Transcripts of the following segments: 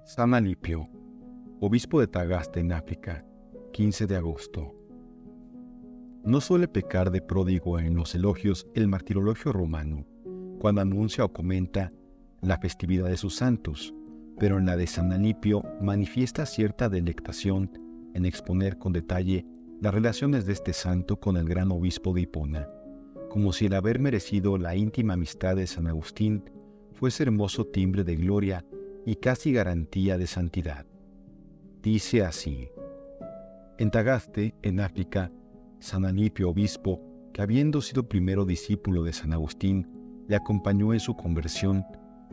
San Alipio, obispo de Tagaste en África, 15 de agosto. No suele pecar de pródigo en los elogios el martirologio romano, cuando anuncia o comenta la festividad de sus santos, pero en la de San Alipio manifiesta cierta delectación en exponer con detalle las relaciones de este santo con el gran obispo de Hipona, como si el haber merecido la íntima amistad de San Agustín fuese hermoso timbre de gloria y casi garantía de santidad. Dice así: en Tagaste, en África, San Alipio, obispo, que habiendo sido primero discípulo de San Agustín, le acompañó en su conversión,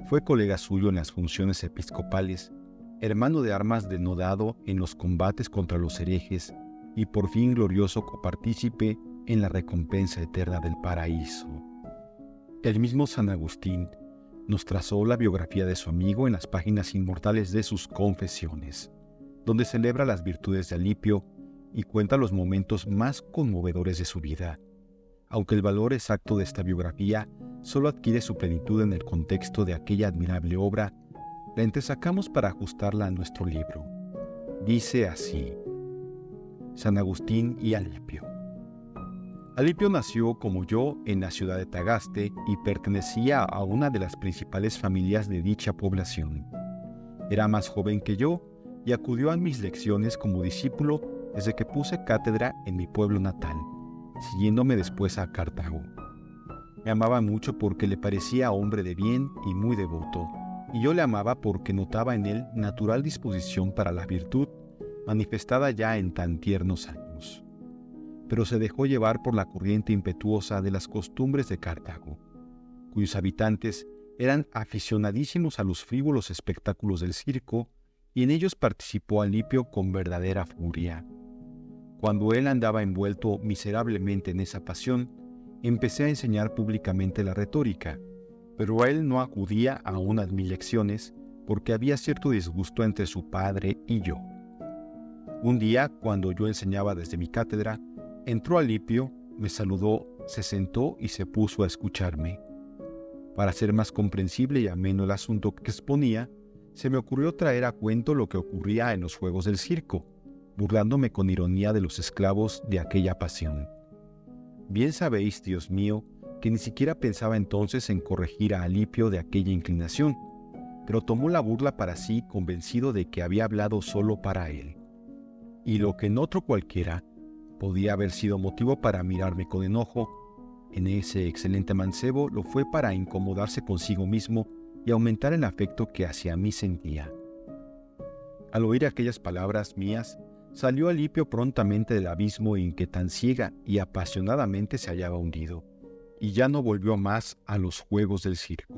fue colega suyo en las funciones episcopales, hermano de armas denodado en los combates contra los herejes y por fin glorioso copartícipe en la recompensa eterna del paraíso. El mismo San Agustín nos trazó la biografía de su amigo en las páginas inmortales de sus Confesiones, donde celebra las virtudes de Alipio y cuenta los momentos más conmovedores de su vida, aunque el valor exacto de esta biografía solo adquiere su plenitud en el contexto de aquella admirable obra, la entresacamos para ajustarla a nuestro libro. Dice así: San Agustín y Alipio. Alipio nació, como yo, en la ciudad de Tagaste y pertenecía a una de las principales familias de dicha población. Era más joven que yo y acudió a mis lecciones como discípulo desde que puse cátedra en mi pueblo natal, siguiéndome después a Cartago. Me amaba mucho porque le parecía hombre de bien y muy devoto, y yo le amaba porque notaba en él natural disposición para la virtud, manifestada ya en tan tiernos años. Pero se dejó llevar por la corriente impetuosa de las costumbres de Cartago, cuyos habitantes eran aficionadísimos a los frívolos espectáculos del circo, y en ellos participó Alipio con verdadera furia. Cuando él andaba envuelto miserablemente en esa pasión, empecé a enseñar públicamente la retórica, pero él no acudía aún a mis lecciones porque había cierto disgusto entre su padre y yo. Un día, cuando yo enseñaba desde mi cátedra, entró Alipio, me saludó, se sentó y se puso a escucharme. Para hacer más comprensible y ameno el asunto que exponía, se me ocurrió traer a cuento lo que ocurría en los juegos del circo, burlándome con ironía de los esclavos de aquella pasión. Bien sabéis, Dios mío, que ni siquiera pensaba entonces en corregir a Alipio de aquella inclinación, pero tomó la burla para sí, convencido de que había hablado solo para él. Y lo que en otro cualquiera podía haber sido motivo para mirarme con enojo, en ese excelente mancebo lo fue para incomodarse consigo mismo y aumentar el afecto que hacia mí sentía. Al oír aquellas palabras mías, salió Alipio prontamente del abismo en que tan ciega y apasionadamente se hallaba hundido, y ya no volvió más a los juegos del circo.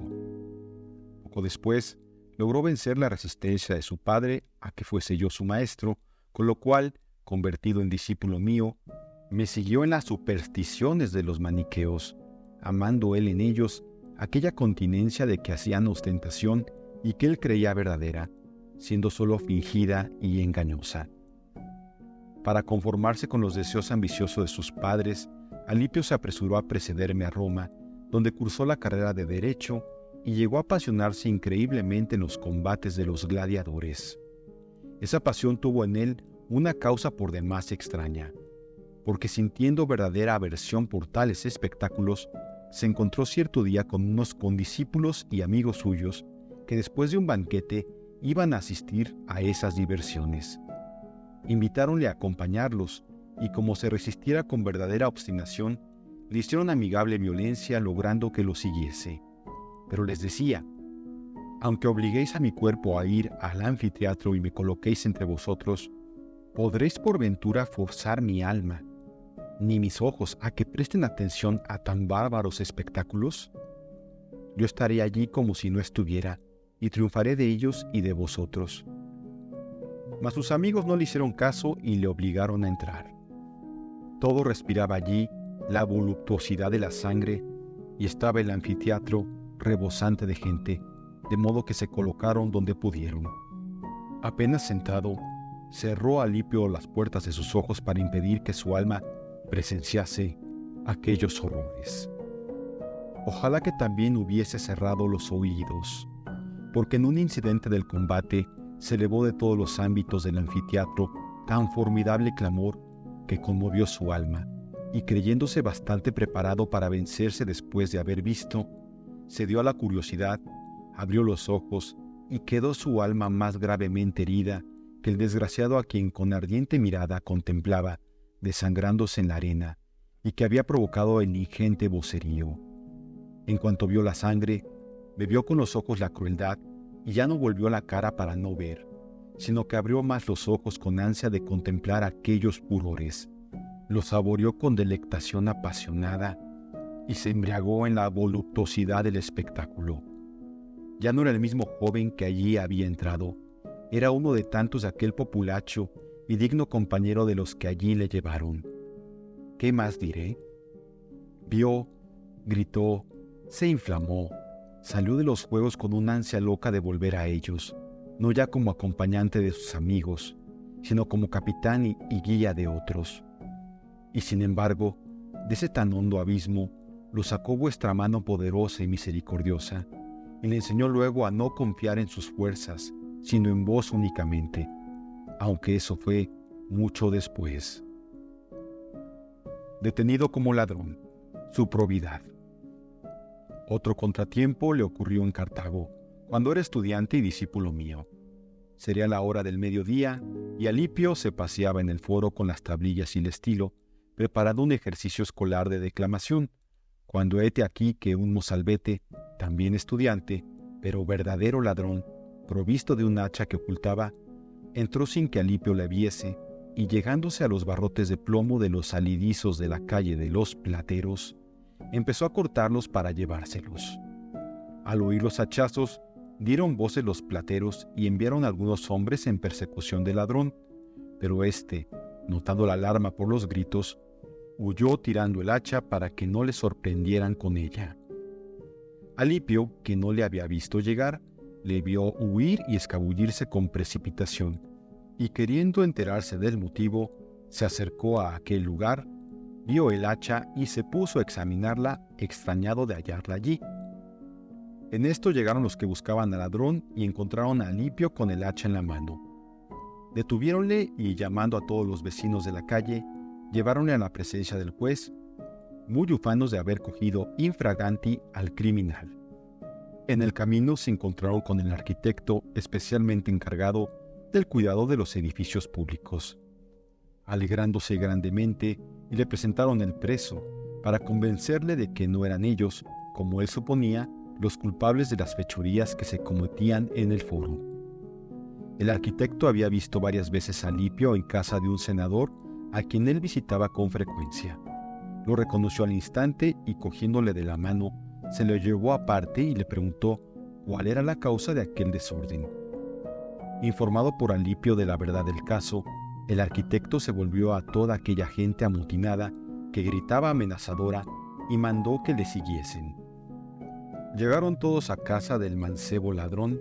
Poco después, logró vencer la resistencia de su padre a que fuese yo su maestro, con lo cual, convertido en discípulo mío, me siguió en las supersticiones de los maniqueos, amando él en ellos aquella continencia de que hacían ostentación y que él creía verdadera, siendo solo fingida y engañosa. Para conformarse con los deseos ambiciosos de sus padres, Alipio se apresuró a precederme a Roma, donde cursó la carrera de Derecho y llegó a apasionarse increíblemente en los combates de los gladiadores. Esa pasión tuvo en él una causa por demás extraña, porque sintiendo verdadera aversión por tales espectáculos, se encontró cierto día con unos condiscípulos y amigos suyos que después de un banquete iban a asistir a esas diversiones. Invitáronle a acompañarlos y como se resistiera con verdadera obstinación, le hicieron amigable violencia logrando que lo siguiese. Pero les decía: aunque obliguéis a mi cuerpo a ir al anfiteatro y me coloquéis entre vosotros, ¿podréis por ventura forzar mi alma, ni mis ojos, a que presten atención a tan bárbaros espectáculos? Yo estaré allí como si no estuviera, y triunfaré de ellos y de vosotros. Mas sus amigos no le hicieron caso y le obligaron a entrar. Todo respiraba allí la voluptuosidad de la sangre, y estaba el anfiteatro rebosante de gente, de modo que se colocaron donde pudieron. Apenas sentado, cerró Alipio las puertas de sus ojos para impedir que su alma presenciase aquellos horrores. Ojalá que también hubiese cerrado los oídos, porque en un incidente del combate se elevó de todos los ámbitos del anfiteatro tan formidable clamor que conmovió su alma, y creyéndose bastante preparado para vencerse después de haber visto, se dio a la curiosidad, abrió los ojos y quedó su alma más gravemente herida que el desgraciado a quien con ardiente mirada contemplaba, desangrándose en la arena, y que había provocado el ingente vocerío. En cuanto vio la sangre, bebió con los ojos la crueldad y ya no volvió la cara para no ver, sino que abrió más los ojos con ansia de contemplar aquellos furores. Los saboreó con delectación apasionada y se embriagó en la voluptuosidad del espectáculo. Ya no era el mismo joven que allí había entrado, era uno de tantos de aquel populacho y digno compañero de los que allí le llevaron. ¿Qué más diré? Vio, gritó, se inflamó, salió de los juegos con una ansia loca de volver a ellos, no ya como acompañante de sus amigos, sino como capitán y guía de otros. Y sin embargo, de ese tan hondo abismo, lo sacó vuestra mano poderosa y misericordiosa, y le enseñó luego a no confiar en sus fuerzas, sino en vos únicamente, aunque eso fue mucho después. Detenido como ladrón, su probidad. Otro contratiempo le ocurrió en Cartago, cuando era estudiante y discípulo mío. Sería la hora del mediodía, y Alipio se paseaba en el foro con las tablillas y el estilo, preparando un ejercicio escolar de declamación, cuando hete aquí que un mozalbete, también estudiante, pero verdadero ladrón, provisto de un hacha que ocultaba, entró sin que Alipio le viese, y llegándose a los barrotes de plomo de los salidizos de la calle de los Plateros, empezó a cortarlos para llevárselos. Al oír los hachazos, dieron voces los plateros y enviaron algunos hombres en persecución del ladrón, pero éste, notando la alarma por los gritos, huyó tirando el hacha para que no le sorprendieran con ella. Alipio, que no le había visto llegar, le vio huir y escabullirse con precipitación, y queriendo enterarse del motivo, se acercó a aquel lugar, vio el hacha y se puso a examinarla, extrañado de hallarla allí. En esto llegaron los que buscaban al ladrón y encontraron a Alipio con el hacha en la mano. Detuviéronle y, llamando a todos los vecinos de la calle, lleváronle a la presencia del juez, muy ufanos de haber cogido infraganti al criminal. En el camino se encontraron con el arquitecto especialmente encargado del cuidado de los edificios públicos. Alegrándose grandemente, y le presentaron el preso, para convencerle de que no eran ellos, como él suponía, los culpables de las fechorías que se cometían en el foro. El arquitecto había visto varias veces a Alipio en casa de un senador a quien él visitaba con frecuencia. Lo reconoció al instante y, cogiéndole de la mano, se lo llevó aparte y le preguntó cuál era la causa de aquel desorden. Informado por Alipio de la verdad del caso, el arquitecto se volvió a toda aquella gente amotinada que gritaba amenazadora y mandó que le siguiesen. Llegaron todos a casa del mancebo ladrón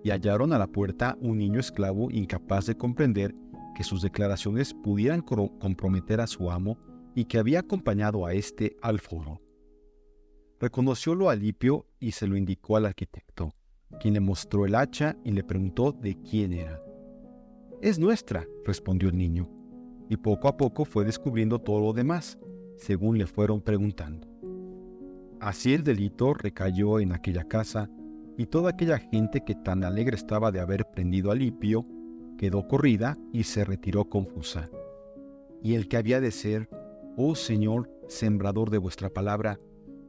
y hallaron a la puerta un niño esclavo incapaz de comprender que sus declaraciones pudieran comprometer a su amo y que había acompañado a éste al foro. Reconociólo Alipio y se lo indicó al arquitecto, quien le mostró el hacha y le preguntó de quién era. «Es nuestra», respondió el niño, y poco a poco fue descubriendo todo lo demás, según le fueron preguntando. Así el delito recayó en aquella casa, y toda aquella gente que tan alegre estaba de haber prendido a Alipio, quedó corrida y se retiró confusa. Y el que había de ser, oh Señor, sembrador de vuestra palabra,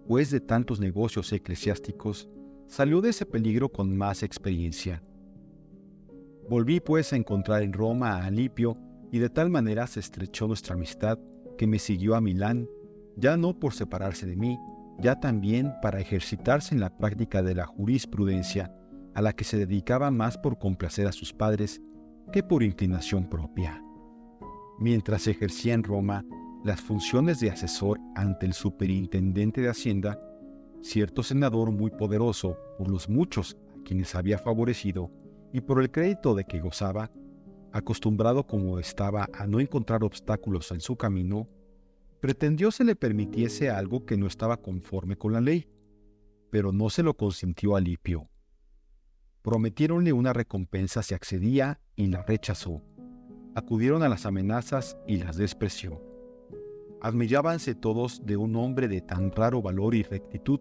juez de tantos negocios eclesiásticos, salió de ese peligro con más experiencia. Volví pues a encontrar en Roma a Alipio, y de tal manera se estrechó nuestra amistad que me siguió a Milán, ya no por separarse de mí, ya también para ejercitarse en la práctica de la jurisprudencia, a la que se dedicaba más por complacer a sus padres que por inclinación propia. Mientras ejercía en Roma las funciones de asesor ante el superintendente de Hacienda, cierto senador muy poderoso por los muchos a quienes había favorecido y por el crédito de que gozaba, acostumbrado como estaba a no encontrar obstáculos en su camino, pretendió se le permitiese algo que no estaba conforme con la ley, pero no se lo consintió Alipio. Prometiéronle una recompensa si accedía y la rechazó. Acudieron a las amenazas y las despreció. Admirábanse todos de un hombre de tan raro valor y rectitud,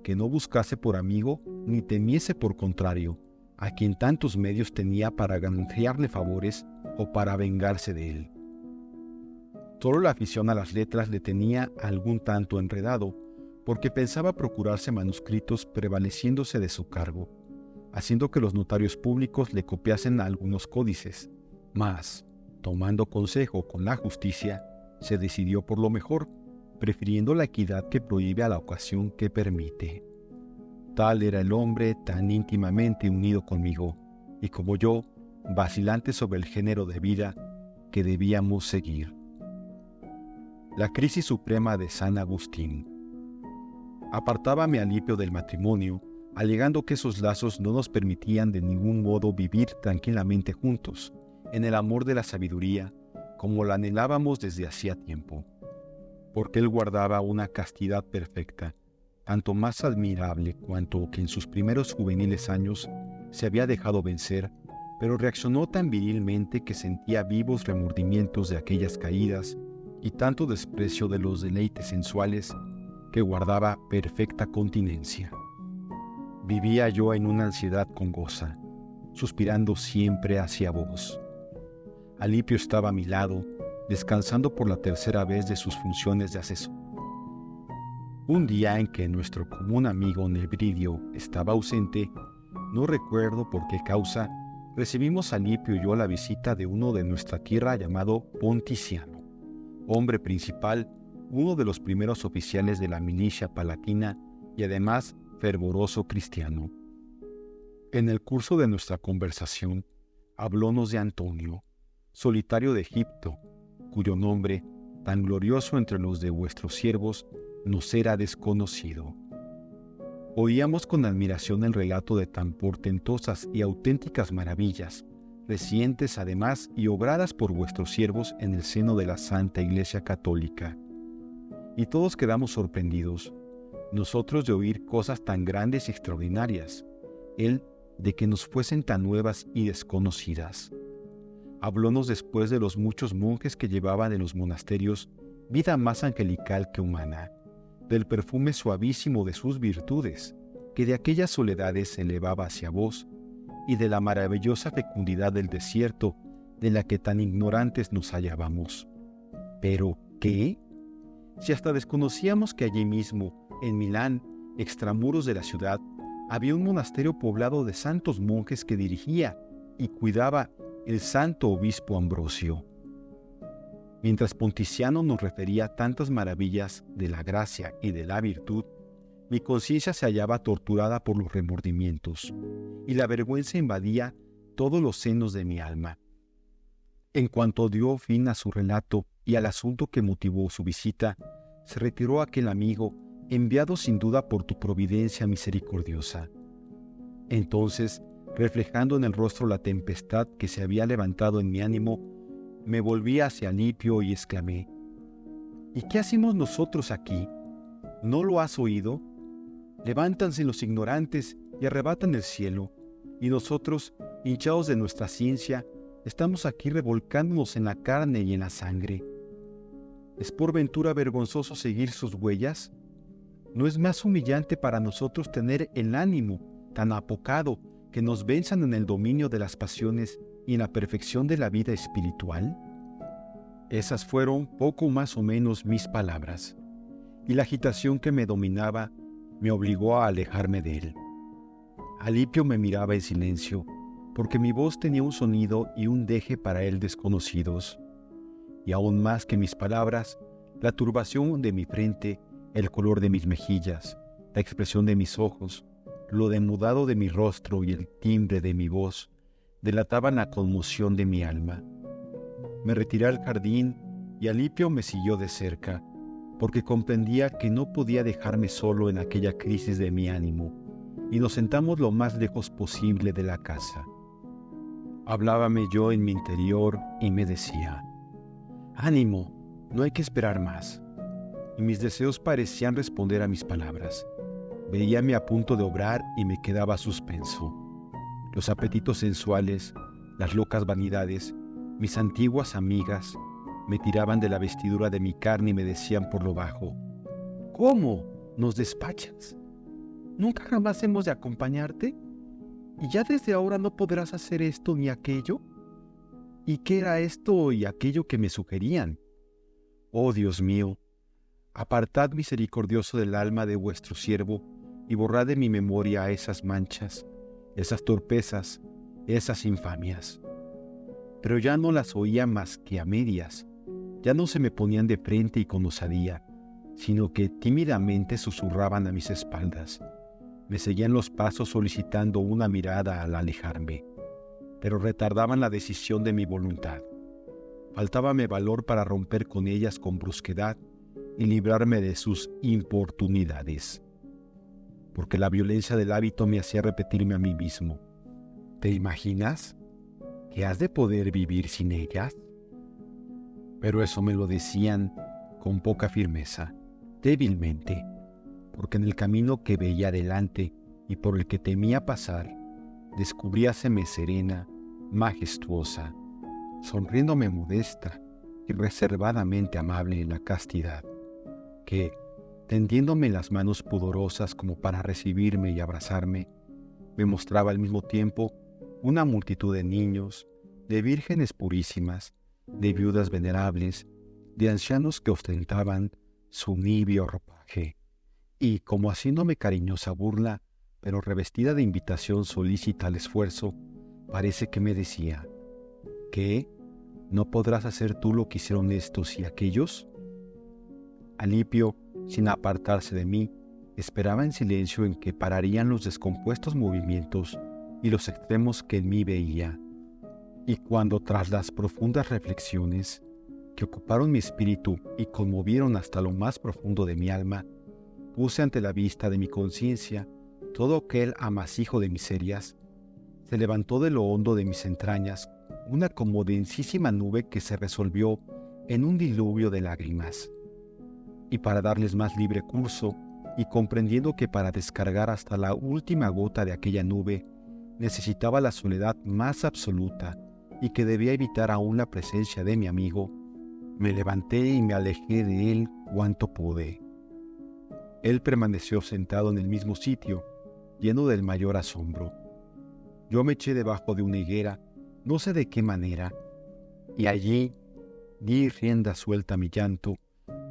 que no buscase por amigo ni temiese por contrario a quien tantos medios tenía para granjearle favores o para vengarse de él. Solo la afición a las letras le tenía algún tanto enredado, porque pensaba procurarse manuscritos prevaleciéndose de su cargo, haciendo que los notarios públicos le copiasen algunos códices, mas, tomando consejo con la justicia, se decidió por lo mejor, prefiriendo la equidad que prohíbe a la ocasión que permite. Tal era el hombre tan íntimamente unido conmigo, y como yo, vacilante sobre el género de vida que debíamos seguir. La crisis suprema de San Agustín. Apartábame Alipio del matrimonio, alegando que esos lazos no nos permitían de ningún modo vivir tranquilamente juntos, en el amor de la sabiduría, como la anhelábamos desde hacía tiempo, porque él guardaba una castidad perfecta, tanto más admirable cuanto que en sus primeros juveniles años se había dejado vencer, pero reaccionó tan virilmente que sentía vivos remordimientos de aquellas caídas y tanto desprecio de los deleites sensuales que guardaba perfecta continencia. Vivía yo en una ansiedad congosa, suspirando siempre hacia vos. Alipio estaba a mi lado, descansando por la tercera vez de sus funciones de asesor. Un día en que nuestro común amigo Nebridio estaba ausente, no recuerdo por qué causa, recibimos Alipio y yo la visita de uno de nuestra tierra llamado Ponticiano, hombre principal, uno de los primeros oficiales de la milicia palatina y además fervoroso cristiano. En el curso de nuestra conversación, hablónos de Antonio, solitario de Egipto, cuyo nombre, tan glorioso entre los de vuestros siervos, nos era desconocido. Oíamos con admiración el relato de tan portentosas y auténticas maravillas, recientes además y obradas por vuestros siervos en el seno de la Santa Iglesia Católica. Y todos quedamos sorprendidos, nosotros de oír cosas tan grandes y extraordinarias, él de que nos fuesen tan nuevas y desconocidas. Hablónos después de los muchos monjes que llevaban en los monasterios vida más angelical que humana, del perfume suavísimo de sus virtudes, que de aquellas soledades se elevaba hacia vos, y de la maravillosa fecundidad del desierto, de la que tan ignorantes nos hallábamos. Pero, ¿qué? Si hasta desconocíamos que allí mismo, en Milán, extramuros de la ciudad, había un monasterio poblado de santos monjes que dirigía y cuidaba el santo obispo Ambrosio. Mientras Ponticiano nos refería tantas maravillas de la gracia y de la virtud, mi conciencia se hallaba torturada por los remordimientos, y la vergüenza invadía todos los senos de mi alma. En cuanto dio fin a su relato y al asunto que motivó su visita, se retiró aquel amigo, enviado sin duda por tu providencia misericordiosa. Entonces, reflejando en el rostro la tempestad que se había levantado en mi ánimo, me volví hacia Alipio y exclamé: ¿Y qué hacemos nosotros aquí? ¿No lo has oído? Levántanse los ignorantes y arrebatan el cielo, y nosotros, hinchados de nuestra ciencia, estamos aquí revolcándonos en la carne y en la sangre. ¿Es por ventura vergonzoso seguir sus huellas? ¿No es más humillante para nosotros tener el ánimo tan apocado que nos venzan en el dominio de las pasiones y en la perfección de la vida espiritual? Esas fueron poco más o menos mis palabras, y la agitación que me dominaba me obligó a alejarme de él. Alipio me miraba en silencio, porque mi voz tenía un sonido y un deje para él desconocidos, y aún más que mis palabras, la turbación de mi frente, el color de mis mejillas, la expresión de mis ojos, lo demudado de mi rostro y el timbre de mi voz, delataban la conmoción de mi alma. Me retiré al jardín y Alipio me siguió de cerca, porque comprendía que no podía dejarme solo en aquella crisis de mi ánimo, y nos sentamos lo más lejos posible de la casa. Hablábame yo en mi interior y me decía: «Ánimo, no hay que esperar más». Y mis deseos parecían responder a mis palabras. Veíame a punto de obrar y me quedaba suspenso. Los apetitos sensuales, las locas vanidades, mis antiguas amigas, me tiraban de la vestidura de mi carne y me decían por lo bajo: ¿cómo nos despachas? ¿Nunca jamás hemos de acompañarte? ¿Y ya desde ahora no podrás hacer esto ni aquello? ¿Y qué era esto y aquello que me sugerían? Oh Dios mío, apartad misericordioso del alma de vuestro siervo y borrad de mi memoria esas manchas, esas torpezas, esas infamias. Pero ya no las oía más que a medias, ya no se me ponían de frente y con osadía, sino que tímidamente susurraban a mis espaldas. Me seguían los pasos solicitando una mirada al alejarme, pero retardaban la decisión de mi voluntad. Faltábame valor para romper con ellas con brusquedad y librarme de sus importunidades, porque la violencia del hábito me hacía repetirme a mí mismo: ¿te imaginas que has de poder vivir sin ellas? Pero eso me lo decían con poca firmeza, débilmente, porque en el camino que veía adelante y por el que temía pasar, descubríaseme serena, majestuosa, sonriéndome modesta y reservadamente amable en la castidad, que, tendiéndome las manos pudorosas como para recibirme y abrazarme, me mostraba al mismo tiempo una multitud de niños, de vírgenes purísimas, de viudas venerables, de ancianos que ostentaban su nibio ropaje, y como haciéndome cariñosa burla, pero revestida de invitación solícita al esfuerzo, parece que me decía: ¿qué? ¿No podrás hacer tú lo que hicieron estos y aquellos? Alipio, sin apartarse de mí, esperaba en silencio en que pararían los descompuestos movimientos y los extremos que en mí veía. Y cuando, tras las profundas reflexiones que ocuparon mi espíritu y conmovieron hasta lo más profundo de mi alma, puse ante la vista de mi conciencia todo aquel amasijo de miserias, se levantó de lo hondo de mis entrañas una como densísima nube que se resolvió en un diluvio de lágrimas. Y para darles más libre curso, y comprendiendo que para descargar hasta la última gota de aquella nube necesitaba la soledad más absoluta y que debía evitar aún la presencia de mi amigo, me levanté y me alejé de él cuanto pude. Él permaneció sentado en el mismo sitio, lleno del mayor asombro. Yo me eché debajo de una higuera, no sé de qué manera, y allí di rienda suelta a mi llanto,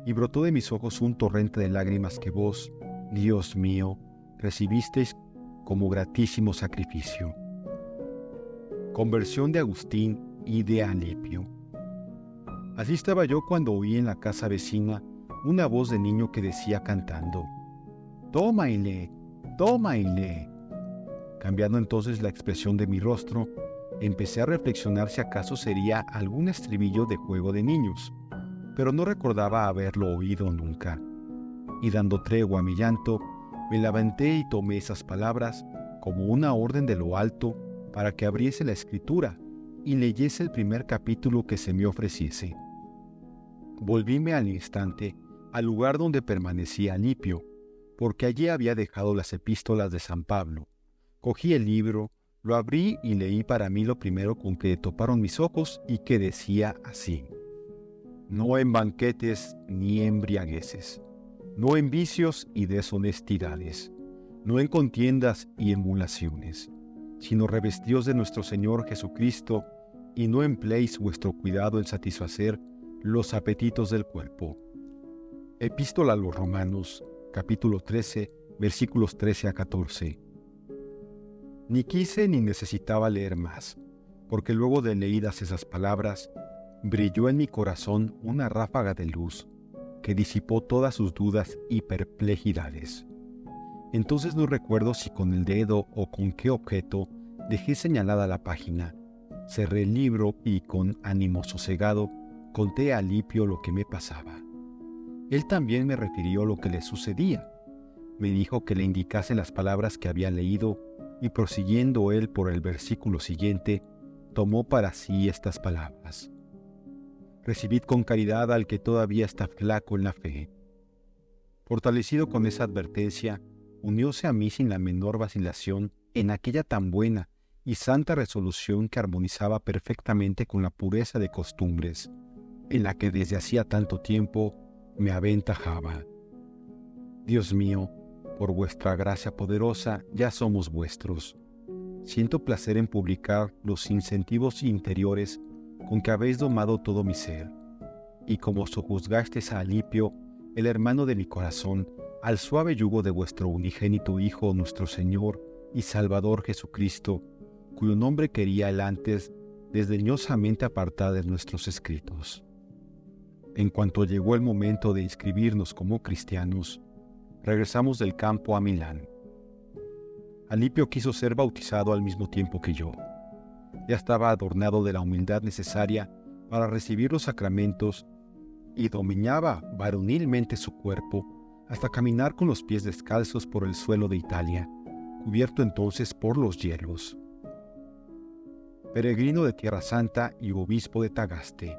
y brotó de mis ojos un torrente de lágrimas que vos, Dios mío, recibisteis como gratísimo sacrificio. Conversión de Agustín y de Alipio. Así estaba yo cuando oí en la casa vecina una voz de niño que decía cantando: «Toma y lee, toma y lee». Cambiando entonces la expresión de mi rostro, empecé a reflexionar si acaso sería algún estribillo de juego de niños, pero no recordaba haberlo oído nunca. Y dando tregua a mi llanto, me levanté y tomé esas palabras como una orden de lo alto para que abriese la escritura y leyese el primer capítulo que se me ofreciese. Volvíme al instante al lugar donde permanecía Alipio, porque allí había dejado las epístolas de San Pablo. Cogí el libro, lo abrí y leí para mí lo primero con que toparon mis ojos y que decía así: «No en banquetes ni embriagueces, no en vicios y deshonestidades, no en contiendas y emulaciones, sino revestidos de nuestro Señor Jesucristo, y no empleéis vuestro cuidado en satisfacer los apetitos del cuerpo». Epístola a los Romanos, capítulo 13, versículos 13 a 14. Ni quise ni necesitaba leer más, porque luego de leídas esas palabras, brilló en mi corazón una ráfaga de luz que disipó todas sus dudas y perplejidades. Entonces no recuerdo si con el dedo o con qué objeto dejé señalada la página, cerré el libro y con ánimo sosegado conté a Alipio lo que me pasaba. Él también me refirió lo que le sucedía. Me dijo que le indicase las palabras que había leído y prosiguiendo él por el versículo siguiente, tomó para sí estas palabras: «Recibid con caridad al que todavía está flaco en la fe». Fortalecido con esa advertencia, unióse a mí sin la menor vacilación en aquella tan buena y santa resolución que armonizaba perfectamente con la pureza de costumbres, en la que desde hacía tanto tiempo me aventajaba. Dios mío, por vuestra gracia poderosa ya somos vuestros. Siento placer en publicar los incentivos interiores con que habéis domado todo mi ser, y como sojuzgasteis a Alipio, el hermano de mi corazón, al suave yugo de vuestro unigénito Hijo, nuestro Señor y Salvador Jesucristo, cuyo nombre quería él antes desdeñosamente apartar de nuestros escritos. En cuanto llegó el momento de inscribirnos como cristianos, regresamos del campo a Milán. Alipio quiso ser bautizado al mismo tiempo que yo. Ya estaba adornado de la humildad necesaria para recibir los sacramentos y dominaba varonilmente su cuerpo hasta caminar con los pies descalzos por el suelo de Italia, cubierto entonces por los hielos. Peregrino de Tierra Santa y obispo de Tagaste.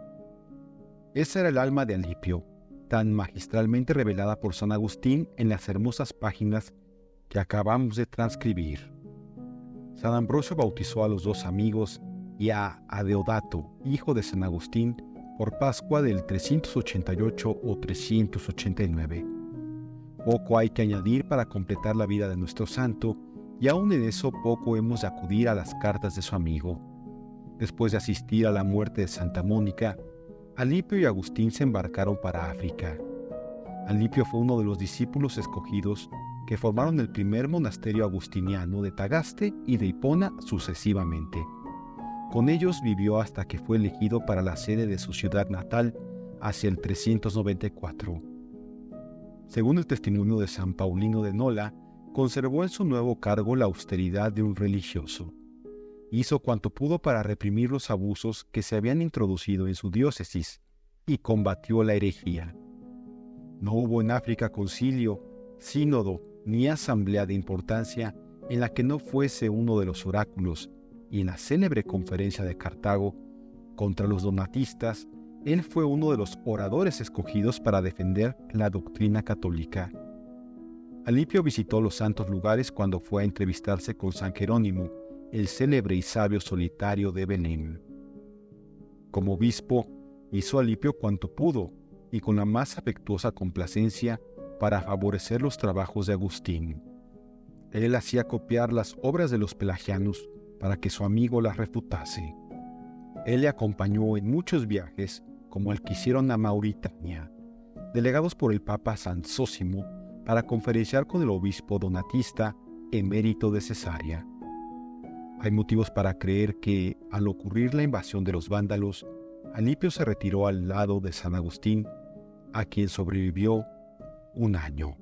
Esa era el alma de Alipio, tan magistralmente revelada por San Agustín en las hermosas páginas que acabamos de transcribir. San Ambrosio bautizó a los dos amigos y a Adeodato, hijo de San Agustín, por Pascua del 388 o 389. Poco hay que añadir para completar la vida de nuestro santo, y aún en eso poco hemos de acudir a las cartas de su amigo. Después de asistir a la muerte de Santa Mónica, Alipio y Agustín se embarcaron para África. Alipio fue uno de los discípulos escogidos que formaron el primer monasterio agustiniano de Tagaste y de Hipona sucesivamente. Con ellos vivió hasta que fue elegido para la sede de su ciudad natal hacia el 394. Según el testimonio de San Paulino de Nola, conservó en su nuevo cargo la austeridad de un religioso. Hizo cuanto pudo para reprimir los abusos que se habían introducido en su diócesis y combatió la herejía. No hubo en África concilio, sínodo ni asamblea de importancia en la que no fuese uno de los oráculos, y en la célebre conferencia de Cartago contra los donatistas, él fue uno de los oradores escogidos para defender la doctrina católica. Alipio visitó los santos lugares cuando fue a entrevistarse con San Jerónimo, el célebre y sabio solitario de Belén. Como obispo, hizo Alipio cuanto pudo, y con la más afectuosa complacencia, para favorecer los trabajos de Agustín. Él hacía copiar las obras de los pelagianos para que su amigo las refutase. Él le acompañó en muchos viajes, como el que hicieron a Mauritania, delegados por el Papa San Zósimo para conferenciar con el obispo donatista emérito de Cesarea. Hay motivos para creer que, al ocurrir la invasión de los vándalos, Alipio se retiró al lado de San Agustín, a quien sobrevivió un año.